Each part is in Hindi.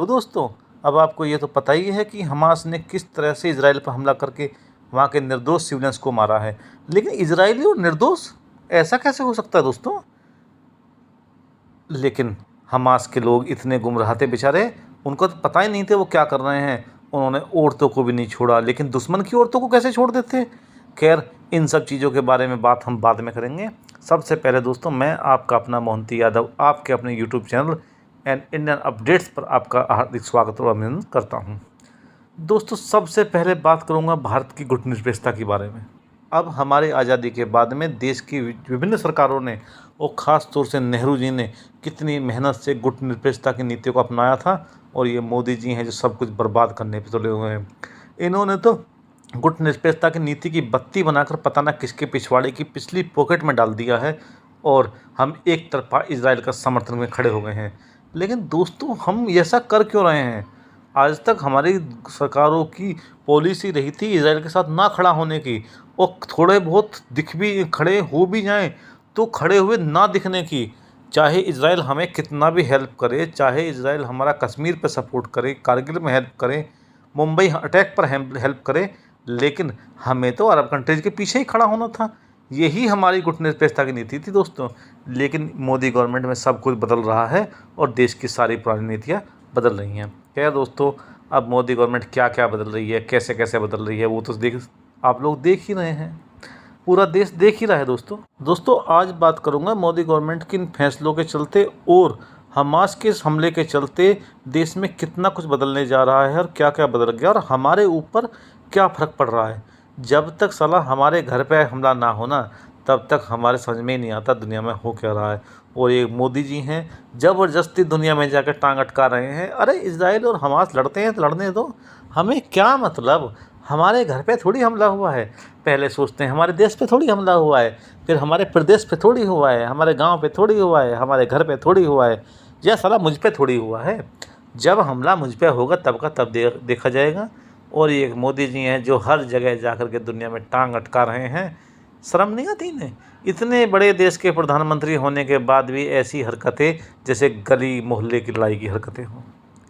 अब दोस्तों, अब आपको ये तो पता ही है कि हमास ने किस तरह से इजराइल पर हमला करके वहाँ के निर्दोष सिविलियंस को मारा है। लेकिन इजरायली और निर्दोष, ऐसा कैसे हो सकता है दोस्तों? लेकिन हमास के लोग इतने गुमराह थे बेचारे, उनको तो पता ही नहीं थे वो क्या कर रहे हैं। उन्होंने औरतों को भी नहीं छोड़ा, लेकिन दुश्मन की औरतों को कैसे छोड़ देते? खैर, इन सब चीज़ों के बारे में बात हम बाद में करेंगे। सबसे पहले दोस्तों, मैं आपका अपना मोहंती यादव आपके अपने YouTube channel and Indian updates पर आपका हार्दिक स्वागत और अभिनंदन करता हूं। दोस्तों, सबसे पहले बात करूंगा भारत की गुटनिरपेक्षता के बारे में। अब हमारी आज़ादी के बाद में देश की विभिन्न सरकारों ने और ख़ास तौर से नेहरू जी ने कितनी मेहनत से गुटनिरपेक्षता की नीतियों को अपनाया था, और ये मोदी जी हैं जो सब कुछ बर्बाद करने पे तुले हुए हैं। इन्होंने तो गुटनिरपेक्षता की नीति की बत्ती बनाकर पता ना किसके पिछवाड़े की पिछली पॉकेट में डाल दिया है, और हम एक तरफा इजराइल का समर्थन में खड़े हो गए हैं। लेकिन दोस्तों, हम ऐसा कर क्यों रहे हैं? आज तक हमारी सरकारों की पॉलिसी रही थी इजराइल के साथ ना खड़ा होने की, और थोड़े बहुत दिख भी खड़े हो भी जाएं तो खड़े हुए ना दिखने की। चाहे इजराइल हमें कितना भी हेल्प करे, चाहे इजराइल हमारा कश्मीर पे सपोर्ट करे, कारगिल में हेल्प करे, मुंबई अटैक पर हेल्प करे, लेकिन हमें तो अरब कंट्रीज के पीछे ही खड़ा होना था। यही हमारी गुटनिरपेक्षता की नीति थी दोस्तों। लेकिन मोदी गवर्नमेंट में सब कुछ बदल रहा है और देश की सारी पुरानी नीतियाँ बदल रही हैं। क्या दोस्तों, अब मोदी गवर्नमेंट क्या क्या बदल रही है, कैसे कैसे बदल रही है, वो तो आप लोग देख ही रहे हैं, पूरा देश देख ही रहा है दोस्तों, आज बात करूंगा मोदी गवर्नमेंट के इन फैसलों के चलते और हमास के इस हमले के चलते देश में कितना कुछ बदलने जा रहा है और क्या क्या बदल गया और हमारे ऊपर क्या फ़र्क पड़ रहा है। जब तक साला हमारे घर पे हमला ना होना, तब तक हमारे समझ में ही नहीं आता दुनिया में हो क्या रहा है। और ये मोदी जी हैं, ज़बरदस्ती दुनिया में जाकर टांग अटका रहे हैं। अरे, इजराइल और हमास लड़ते हैं तो लड़ने दो, हमें क्या मतलब? हमारे घर पे थोड़ी हमला हुआ है। पहले सोचते हैं हमारे देश पे थोड़ी हमला हुआ है, फिर हमारे प्रदेश पे थोड़ी हुआ है, हमारे गांव पे थोड़ी हुआ है, हमारे घर पे थोड़ी हुआ है, या साला मुझ पे थोड़ी हुआ है। जब हमला मुझ पे होगा तब का तब देखा जाएगा। और ये मोदी जी हैं जो हर जगह जाकर के दुनिया में टांग अटका रहे हैं। शर्म नहीं आती इन्हें? इतने बड़े देश के प्रधानमंत्री होने के बाद भी ऐसी हरकतें जैसे गली मोहल्ले की लड़ाई की हरकतें हों।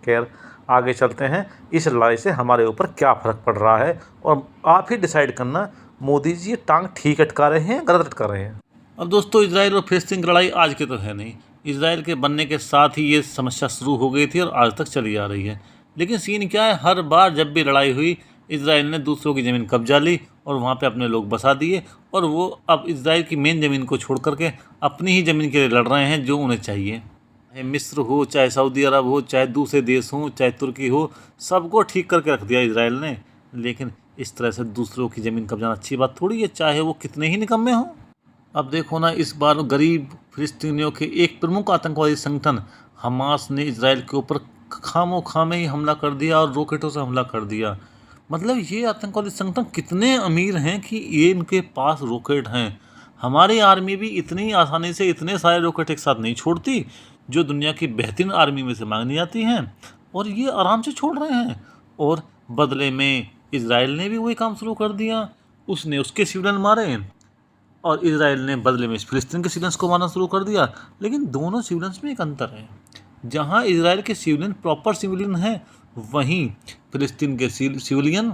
खैर, आगे चलते हैं, इस लड़ाई से हमारे ऊपर क्या फ़र्क पड़ रहा है, और आप ही डिसाइड करना मोदी जी ये टांग ठीक अटका रहे हैं, गलत अटका रहे हैं। अब दोस्तों, इजराइल और फिलिस्तीन की लड़ाई आज की तो है नहीं। इजराइल के बनने के साथ ही ये समस्या शुरू हो गई थी और आज तक चली आ रही है। लेकिन सीन क्या है, हर बार जब भी लड़ाई हुई, इजराइल ने दूसरों की ज़मीन कब्जा ली और वहाँ पे अपने लोग बसा दिए, और वो अब इजराइल की मेन ज़मीन को छोड़ करके अपनी ही ज़मीन के लिए लड़ रहे हैं जो उन्हें चाहिए। चाहे मिस्र हो, चाहे सऊदी अरब हो, चाहे दूसरे देश हों, चाहे तुर्की हो, सबको ठीक करके रख दिया इजराइल ने। लेकिन इस तरह से दूसरों की ज़मीन कब्जाना अच्छी बात थोड़ी है, चाहे वो कितने ही निकम्मे हों। अब देखो ना, इस बार गरीब फिलिस्तीनियों के एक प्रमुख आतंकवादी संगठन हमास ने इजराइल के ऊपर खामोखामे ही हमला कर दिया और रॉकेटों से हमला कर दिया। मतलब ये आतंकवादी संगठन कितने अमीर हैं कि ये इनके पास रॉकेट हैं। हमारी आर्मी भी इतनी आसानी से इतने सारे रॉकेट एक साथ नहीं छोड़ती, जो दुनिया की बेहतरीन आर्मी में से मांगनी जाती हैं, और ये आराम से छोड़ रहे हैं। और बदले में इजराइल ने भी वही काम शुरू कर दिया, उसने उसके सिविलियन मारे और इजराइल ने बदले में फिलिस्तीन के सिविलियंस को मारना शुरू कर दिया। लेकिन दोनों सिविलियंस में एक अंतर है, जहाँ इजराइल के सिविलियन प्रॉपर सिविलियन हैं, वहीं फिलिस्तीन के सिविलियन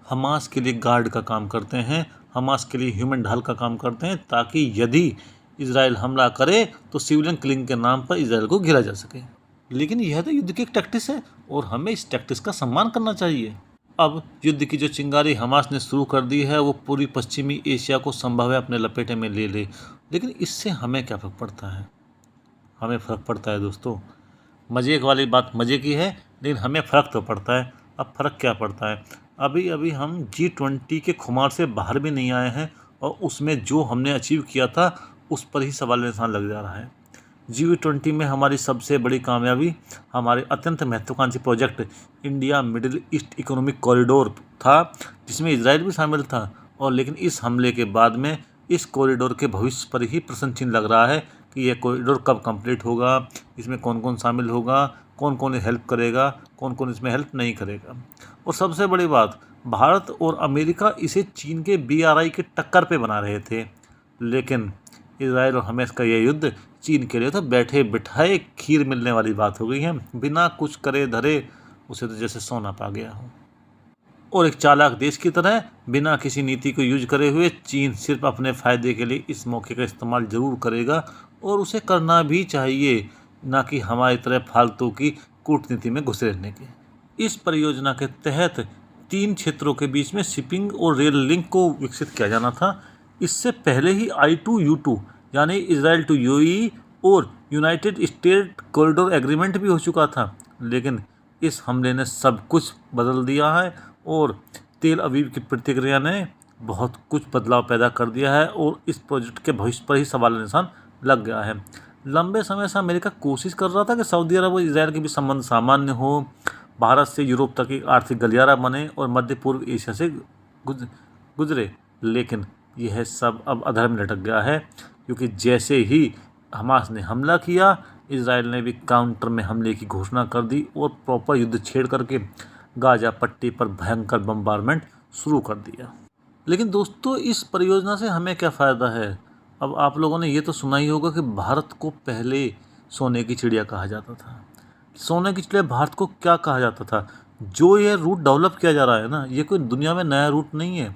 हमास के लिए गार्ड का काम करते हैं, हमास के लिए ह्यूमन ढाल का काम करते हैं, ताकि यदि इजराइल हमला करे तो सिविलियन किलिंग के नाम पर इजराइल को घेरा जा सके। लेकिन यह तो युद्ध की एक टैक्टिस है और हमें इस टैक्टिस का सम्मान करना चाहिए। अब युद्ध की जो चिंगारी हमास ने शुरू कर दी है, वो पूरी पश्चिमी एशिया को संभव है अपने लपेटे में ले ले। लेकिन इससे हमें क्या फ़र्क पड़ता है? हमें फ़र्क पड़ता है दोस्तों, मज़े वाली बात मज़े की है, लेकिन हमें फ़र्क तो पड़ता है। अब फ़र्क क्या पड़ता है? अभी अभी हम G20 के खुमार से बाहर भी नहीं आए हैं, और उसमें जो हमने अचीव किया था उस पर ही सवाल निशान लग जा रहा है। G20 में हमारी सबसे बड़ी कामयाबी हमारे अत्यंत महत्वाकांक्षी project India middle east economic corridor था, जिसमें इजराइल भी शामिल था। और लेकिन इस हमले के बाद में इस कॉरिडोर के भविष्य पर ही प्रश्न चिन्ह लग रहा है कि यह कॉरिडोर कब कंप्लीट होगा, इसमें कौन कौन शामिल होगा, कौन कौन हेल्प करेगा, कौन कौन इसमें हेल्प नहीं करेगा। और सबसे बड़ी बात, भारत और अमेरिका इसे चीन के BRI के टक्कर पे बना रहे थे, लेकिन इजराइल और हमास का यह युद्ध चीन के लिए तो बैठे बिठाए खीर मिलने वाली बात हो गई है। बिना कुछ करे धरे उसे तो जैसे सोना पा गया हो। और एक चालाक देश की तरह बिना किसी नीति को यूज करे हुए चीन सिर्फ अपने फ़ायदे के लिए इस मौके का इस्तेमाल ज़रूर करेगा और उसे करना भी चाहिए, ना कि हमारी तरह फालतू की कूटनीति में घुसे रहने के। इस परियोजना के तहत 3 क्षेत्रों के बीच में शिपिंग और रेल लिंक को विकसित किया जाना था। इससे पहले ही I-2U2 यानी इजराइल टू यूएई और यूनाइटेड स्टेट कॉरिडोर एग्रीमेंट भी हो चुका था, लेकिन इस हमले ने सब कुछ बदल दिया है और तेल अवीव की प्रतिक्रिया ने बहुत कुछ बदलाव पैदा कर दिया है और इस प्रोजेक्ट के भविष्य पर ही सवाल निशान लग गया है। लंबे समय से अमेरिका कोशिश कर रहा था कि सऊदी अरब और इजराइल के बीच संबंध सामान्य हो, भारत से यूरोप तक एक आर्थिक गलियारा बने और मध्य पूर्व एशिया से गुजरे, लेकिन यह सब अब अधर में लटक गया है, क्योंकि जैसे ही हमास ने हमला किया, इजराइल ने भी काउंटर में हमले की घोषणा कर दी और प्रॉपर युद्ध छेड़ करके गाजा पट्टी पर भयंकर बम्बारमेंट शुरू कर दिया। लेकिन दोस्तों, इस परियोजना से हमें क्या फ़ायदा है? अब आप लोगों ने ये तो सुना ही होगा कि भारत को पहले सोने की चिड़िया कहा जाता था। सोने की चिड़िया भारत को क्या कहा जाता था? जो ये रूट डेवलप किया जा रहा है ना, ये कोई दुनिया में नया रूट नहीं है।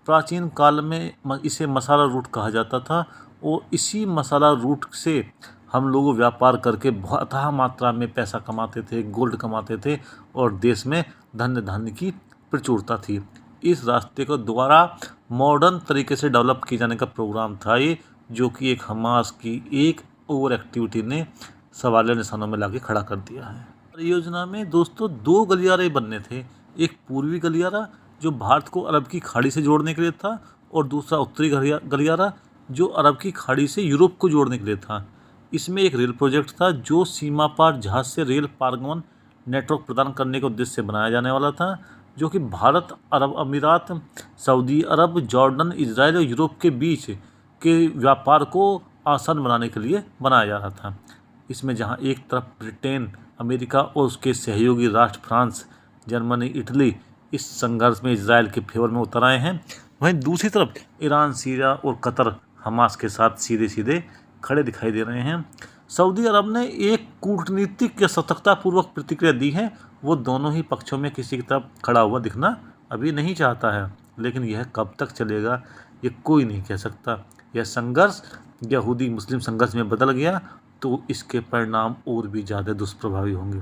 प्राचीन काल में इसे मसाला रूट कहा जाता था और इसी मसाला रूट से हम लोग व्यापार करके बहुत अथाह मात्रा में पैसा कमाते थे, गोल्ड कमाते थे और देश में धन्य धान्य की प्रचुरता थी। इस रास्ते को दोबारा मॉडर्न तरीके से डेवलप किए जाने का प्रोग्राम था ये, जो कि एक हमास की एक ओवर एक्टिविटी ने सवालिया निशानों में लाके खड़ा कर दिया है। परियोजना में दोस्तों 2 गलियारे बनने थे। एक पूर्वी गलियारा जो भारत को अरब की खाड़ी से जोड़ने के लिए था और दूसरा उत्तरी गलियारा जो अरब की खाड़ी से यूरोप को जोड़ने के लिए था। इसमें एक रेल प्रोजेक्ट था जो सीमा पार जहाज से रेल पारगमन नेटवर्क प्रदान करने के उद्देश्य से बनाया जाने वाला था, जो कि भारत, अरब अमीरात, सऊदी अरब, जॉर्डन, इजराइल और यूरोप के बीच के व्यापार को आसान बनाने के लिए बनाया जा रहा था। इसमें जहां एक तरफ ब्रिटेन, अमेरिका और उसके सहयोगी राष्ट्र फ्रांस, जर्मनी, इटली इस संघर्ष में इजराइल के फेवर में उतर आए हैं, वहीं दूसरी तरफ ईरान, सीरिया और कतर हमास के साथ सीधे सीधे खड़े दिखाई दे रहे हैं। सऊदी अरब ने एक कूटनीतिक या सतर्कतापूर्वक प्रतिक्रिया दी है। वो दोनों ही पक्षों में किसी की तरफ खड़ा हुआ दिखना अभी नहीं चाहता है, लेकिन यह कब तक चलेगा ये कोई नहीं कह सकता। यह संघर्ष यहूदी मुस्लिम संघर्ष में बदल गया तो इसके परिणाम और भी ज़्यादा दुष्प्रभावी होंगे।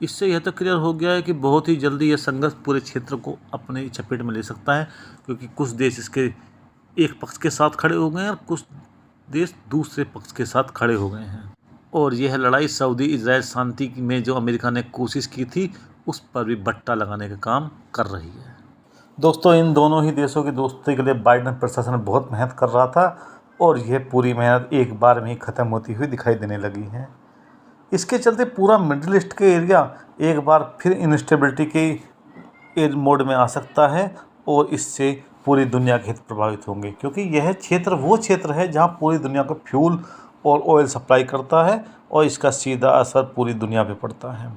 इससे यह तो क्लियर हो गया है कि बहुत ही जल्दी यह संघर्ष पूरे क्षेत्र को अपने चपेट में ले सकता है, क्योंकि कुछ देश इसके एक पक्ष के साथ खड़े हो गए हैं और कुछ देश दूसरे पक्ष के साथ खड़े हो गए हैं। और यह लड़ाई सऊदी इजराइल शांति में जो अमेरिका ने कोशिश की थी उस पर भी बट्टा लगाने का काम कर रही है। दोस्तों, इन दोनों ही देशों की दोस्ती के लिए बाइडेन प्रशासन बहुत मेहनत कर रहा था और यह पूरी मेहनत एक बार में ही ख़त्म होती हुई दिखाई देने लगी है। इसके चलते पूरा मिडिल ईस्ट के एरिया एक बार फिर इंस्टेबिलिटी के मोड में आ सकता है और इससे पूरी दुनिया के हित प्रभावित होंगे, क्योंकि यह क्षेत्र वो क्षेत्र है जहां पूरी दुनिया को फ्यूल और ऑयल सप्लाई करता है और इसका सीधा असर पूरी दुनिया पे पड़ता है।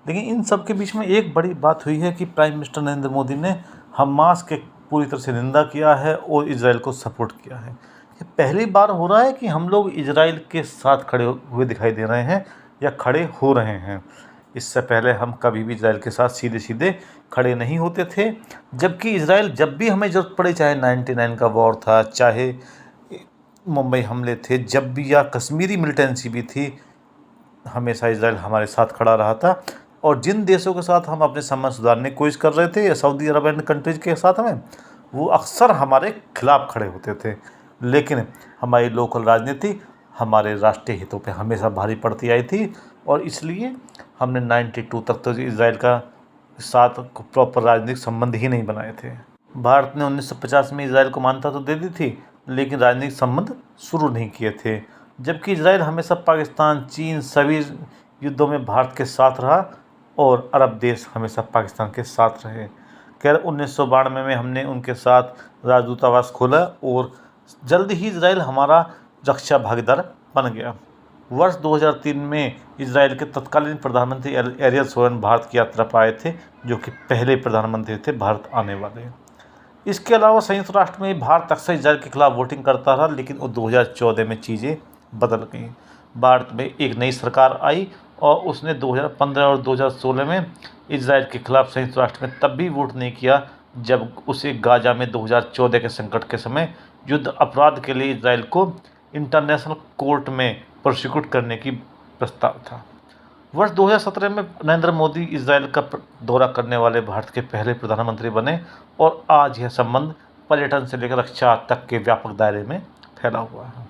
लेकिन इन सब के बीच में एक बड़ी बात हुई है कि प्राइम मिनिस्टर नरेंद्र मोदी ने हमास के पूरी तरह से निंदा किया है और इजराइल को सपोर्ट किया है। ये पहली बार हो रहा है कि हम लोग इजराइल के साथ खड़े हुए दिखाई दे रहे हैं या खड़े हो रहे हैं। इससे पहले हम कभी भी इजराइल के साथ सीधे सीधे खड़े नहीं होते थे, जबकि इजराइल जब भी हमें ज़रूरत पड़े, चाहे 99 का वॉर था, चाहे मुंबई हमले थे, जब भी या कश्मीरी मिलिटेंसी भी थी, हमेशा इजराइल हमारे साथ खड़ा रहा था। और जिन देशों के साथ हम अपने संबंध सुधारने की कोशिश कर रहे थे या सऊदी अरब एंड कंट्रीज के साथ में, वो अक्सर हमारे खिलाफ खड़े होते थे। लेकिन हमारी लोकल राजनीति हमारे राष्ट्रीय हितों पे हमेशा भारी पड़ती आई थी और इसलिए हमने 92 तक तो इजराइल का साथ प्रॉपर राजनीतिक संबंध ही नहीं बनाए थे। भारत ने 1950 में इजराइल को मान्यता तो दे दी थी, लेकिन राजनीतिक संबंध शुरू नहीं किए थे, जबकि इजराइल हमेशा पाकिस्तान, चीन सभी युद्धों में भारत के साथ रहा और अरब देश हमेशा पाकिस्तान के साथ रहे। खैर 1992 में हमने उनके साथ राजदूतावास खोला और जल्द ही इजराइल हमारा रक्षा भागीदार बन गया। वर्ष 2003 में इजराइल के तत्कालीन प्रधानमंत्री एरियल शोरन भारत की यात्रा पर आए थे, जो कि पहले प्रधानमंत्री थे भारत आने वाले। इसके अलावा संयुक्त राष्ट्र में भारत अक्सर इजराइल के खिलाफ वोटिंग करता रहा, लेकिन वो 2014 में चीज़ें बदल गई। भारत में एक नई सरकार आई और उसने 2015 और 2016 में इजराइल के खिलाफ संयुक्त राष्ट्र में तब भी वोट नहीं किया जब उसे गाजा में 2014 के संकट के समय युद्ध अपराध के लिए इजराइल को इंटरनेशनल कोर्ट में प्रोसिक्यूट करने की प्रस्ताव था। वर्ष 2017 में नरेंद्र मोदी इजराइल का दौरा करने वाले भारत के पहले प्रधानमंत्री बने और आज यह संबंध पर्यटन से लेकर रक्षा तक के व्यापक दायरे में फैला हुआ है।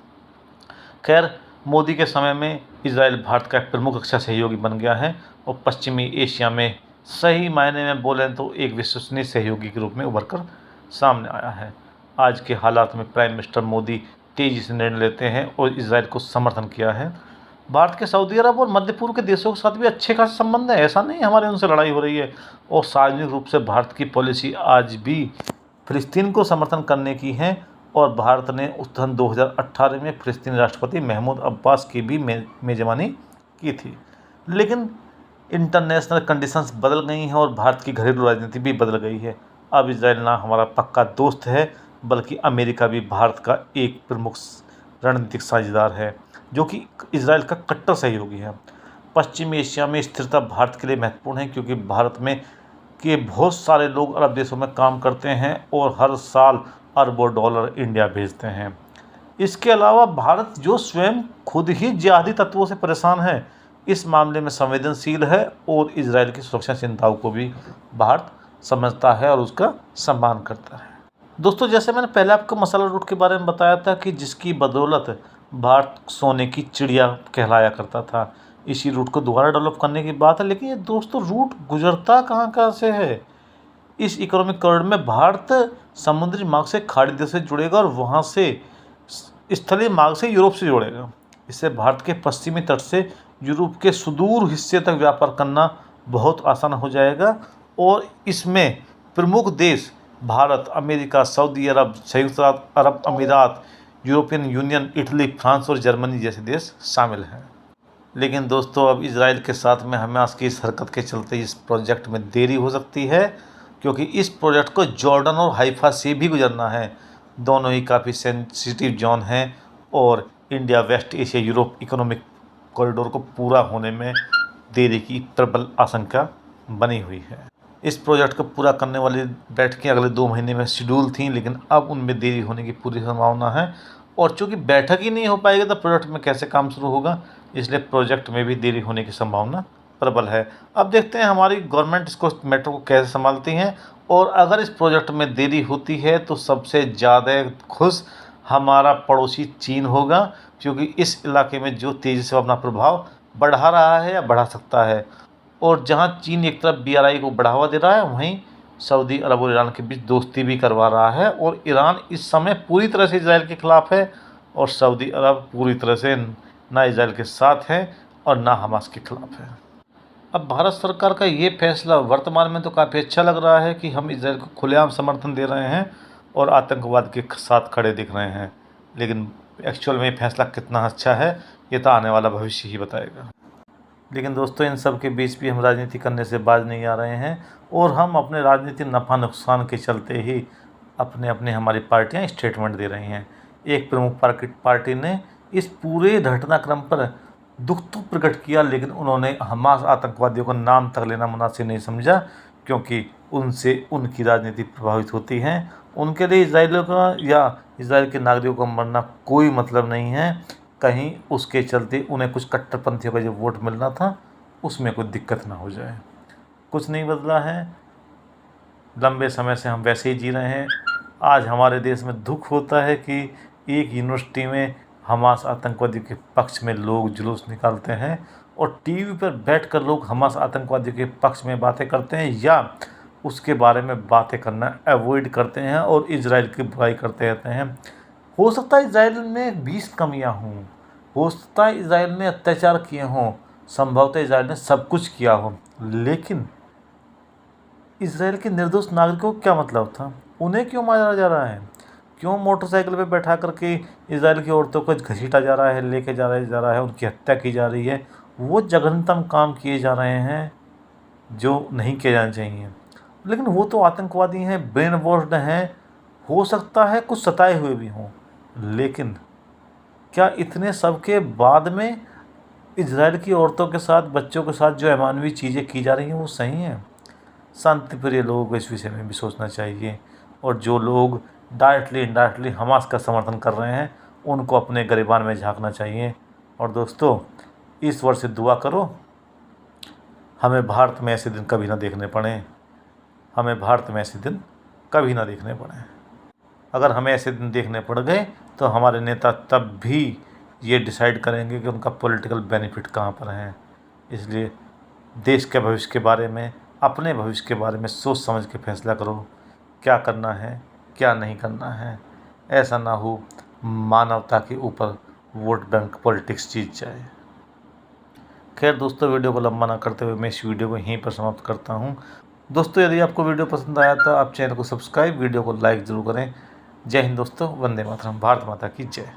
खैर, मोदी के समय में इजराइल भारत का एक प्रमुख रक्षा सहयोगी बन गया है और पश्चिमी एशिया में सही मायने में बोलें तो एक विश्वसनीय सहयोगी के रूप में उभर कर सामने आया है। आज के हालात में प्राइम मिनिस्टर मोदी तेज़ी से निर्णय लेते हैं और इजराइल को समर्थन किया है। भारत के सऊदी अरब और मध्य पूर्व के देशों के साथ भी अच्छे खासे संबंध है, ऐसा नहीं हमारे उनसे लड़ाई हो रही है। और सार्वजनिक रूप से भारत की पॉलिसी आज भी फ़िलिस्तीन को समर्थन करने की है और भारत ने उस सन 2018 में फ़िलिस्तीनी राष्ट्रपति महमूद अब्बास की भी मेज़बानी की थी। लेकिन इंटरनेशनल कंडीशंस बदल गई हैं और भारत की घरेलू राजनीति भी बदल गई है। अब इजराइल ना हमारा पक्का दोस्त है बल्कि अमेरिका भी भारत का एक प्रमुख रणनीतिक साझेदार है जो कि इजराइल का कट्टर सहयोगी है। पश्चिमी एशिया में स्थिरता भारत के लिए महत्वपूर्ण है क्योंकि भारत में के बहुत सारे लोग अरब देशों में काम करते हैं और हर साल अरबों डॉलर इंडिया भेजते हैं। इसके अलावा भारत जो स्वयं खुद ही जिहादी तत्वों से परेशान है, इस मामले में संवेदनशील है और इजराइल की सुरक्षा चिंताओं को भी भारत समझता है और उसका सम्मान करता है। दोस्तों, जैसे मैंने पहले आपको मसाला रूट के बारे में बताया था कि जिसकी बदौलत भारत सोने की चिड़िया कहलाया करता था, इसी रूट को दोबारा डेवलप करने की बात है। लेकिन ये दोस्तों रूट गुजरता कहाँ कहाँ से है? इस इकोनॉमिक कॉरिडोर में भारत समुद्री मार्ग से खाड़ी देश से जुड़ेगा और वहाँ से स्थलीय मार्ग से यूरोप से जुड़ेगा। इससे भारत के पश्चिमी तट से यूरोप के सुदूर हिस्से तक व्यापार करना बहुत आसान हो जाएगा और इसमें प्रमुख देश भारत, अमेरिका, सऊदी अरब, संयुक्त अरब अमीरात, यूरोपियन यूनियन, इटली, फ्रांस और जर्मनी जैसे देश शामिल हैं। लेकिन दोस्तों, अब इजराइल के साथ में हमास की इस हरकत के चलते इस प्रोजेक्ट में देरी हो सकती है क्योंकि इस प्रोजेक्ट को जॉर्डन और हाइफा से भी गुजरना है। दोनों ही काफ़ी सेंसिटिव जोन हैं और India, West Asia, Europe economic corridor को पूरा होने में देरी की प्रबल आशंका बनी हुई है। इस प्रोजेक्ट को पूरा करने वाली बैठकें अगले 2 महीने में शेड्यूल थीं, लेकिन अब उनमें देरी होने की पूरी संभावना है और चूँकि बैठक ही नहीं हो पाएगी तो प्रोजेक्ट में कैसे काम शुरू होगा, इसलिए प्रोजेक्ट में भी देरी होने की संभावना प्रबल है। अब देखते हैं हमारी गवर्नमेंट इसको मैटर को कैसे संभालती हैं और अगर इस प्रोजेक्ट में देरी होती है तो सबसे ज़्यादा खुश हमारा पड़ोसी चीन होगा क्योंकि इस इलाके में जो तेज़ी से अपना प्रभाव बढ़ा रहा है या बढ़ा सकता है। और जहां चीन एक तरफ BRI को बढ़ावा दे रहा है, वहीं सऊदी अरब और ईरान के बीच दोस्ती भी करवा रहा है और ईरान इस समय पूरी तरह से इजराइल के ख़िलाफ़ है और सऊदी अरब पूरी तरह से ना इजराइल के साथ है और ना हमास के ख़िलाफ़ है। अब भारत सरकार का ये फैसला वर्तमान में तो काफ़ी अच्छा लग रहा है कि हम इजराइल को खुलेआम समर्थन दे रहे हैं और आतंकवाद के साथ खड़े दिख रहे हैं, लेकिन एक्चुअल में ये फैसला कितना अच्छा है ये तो आने वाला भविष्य ही बताएगा। लेकिन दोस्तों, इन सब के बीच भी हम राजनीति करने से बाज नहीं आ रहे हैं और हम अपने राजनीतिक नफ़ा नुकसान के चलते ही अपने हमारी पार्टियां स्टेटमेंट दे रही हैं। एक प्रमुख पार्टी ने इस पूरे घटनाक्रम पर दुख तो प्रकट किया, लेकिन उन्होंने हमास आतंकवादियों का नाम तक लेना मुनासिब नहीं समझा क्योंकि उनसे उनकी राजनीति प्रभावित होती है। उनके लिए इजराइल का या इजराइल के नागरिकों का मरना कोई मतलब नहीं है। कहीं उसके चलते उन्हें कुछ कट्टरपंथियों का जो वोट मिलना था उसमें कोई दिक्कत ना हो जाए। कुछ नहीं बदला है, लंबे समय से हम वैसे ही जी रहे हैं। आज हमारे देश में दुख होता है कि एक यूनिवर्सिटी में हमास आतंकवादी के पक्ष में लोग जुलूस निकालते हैं और टीवी पर बैठकर लोग हमास आतंकवादी के पक्ष में बातें करते हैं या उसके बारे में बातें करना अवॉइड करते हैं और इजराइल की बुराई करते रहते हैं। हो सकता है इजराइल में 20 कमियां हों, हो सकता है इजराइल ने अत्याचार किए हों, संभवतः इजराइल ने सब कुछ किया हो, लेकिन इजराइल के निर्दोष नागरिकों को क्या मतलब था? उन्हें क्यों मारा जा रहा है? क्यों मोटरसाइकिल पे बैठा करके इजराइल की औरतों को घसीटा जा रहा है, लेके जा रहा है, उनकी हत्या की जा रही है? वो जघन्यतम काम किए जा रहे हैं जो नहीं किए जाने चाहिए। लेकिन वो तो आतंकवादी हैं, ब्रेन वॉश्ड हैं, हो सकता है कुछ सताए हुए भी हों, लेकिन क्या इतने सब के बाद में इजराइल की औरतों के साथ, बच्चों के साथ जो अमानवीय चीज़ें की जा रही हैं वो सही हैं? शांतिप्रिय लोगों को इस विषय में भी सोचना चाहिए। और जो लोग डायरेक्टली इनडायरेक्टली हमास का समर्थन कर रहे हैं उनको अपने गिरेबान में झांकना चाहिए। और दोस्तों, ईश्वर से दुआ करो हमें भारत में ऐसे दिन कभी ना देखने पड़े, हमें भारत में ऐसे दिन कभी ना देखने पड़े। अगर हमें ऐसे दिन देखने पड़ गए तो हमारे नेता तब भी ये डिसाइड करेंगे कि उनका पॉलिटिकल बेनिफिट कहाँ पर है। इसलिए देश के भविष्य के बारे में, अपने भविष्य के बारे में सोच समझ के फैसला करो, क्या करना है क्या नहीं करना है। ऐसा ना हो मानवता के ऊपर वोट बैंक पॉलिटिक्स जीत जाए। खैर दोस्तों, वीडियो को लंबा ना करते हुए मैं इस वीडियो को यहीं पर समाप्त करता हूँ। दोस्तों, यदि आपको वीडियो पसंद आया तो आप चैनल को सब्सक्राइब, वीडियो को लाइक ज़रूर करें। जय हिंद दोस्तों, वंदे मातरम, भारत माता की जय।